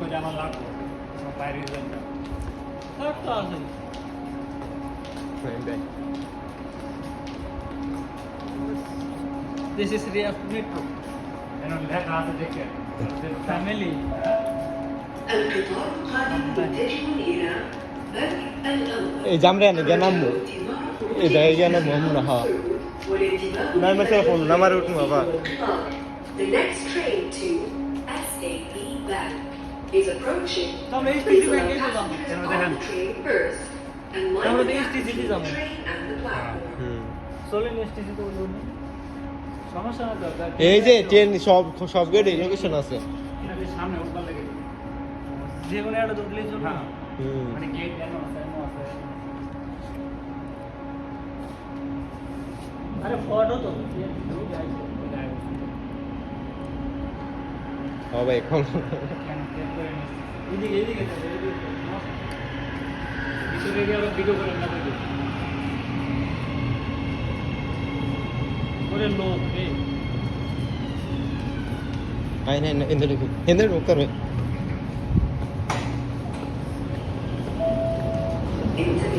যে আমার লাগবে বাইরে রেজাল্টটা তো আছে This is Riyadh Metro. And on that other ticket, family. القطار القادم متجه إلى برج الأول. এই জামরানি কে নামবো এই জায়গায় গিয়ে নামবো আমরা হ্যাঁ না আমি সে ফোন নাম্বার উঠবো আবার The next train to SAB Bank is approaching. আমরা এই Please স্টেশনে allow গিয়ে যাবো passengers on the train first and line আমরা the এই passengers স্টেশনে on যাবো the train and the platform. চলেন স্টেশনে তো বলুন সমস্যা না দরকার এই যে ট্রেন সব গেটে লোকেশন আছে সামনে উপর লাগে যে কোনো একটা উঠলেই চলবে না মানে গেট কেন আছে আরে ফটো তো হবে এখন এদিকে ভিতরে গিয়ে আবার ভিডিও করে না দেখি ওরে লোক এই আই না ইন্দর ঢুকতে Into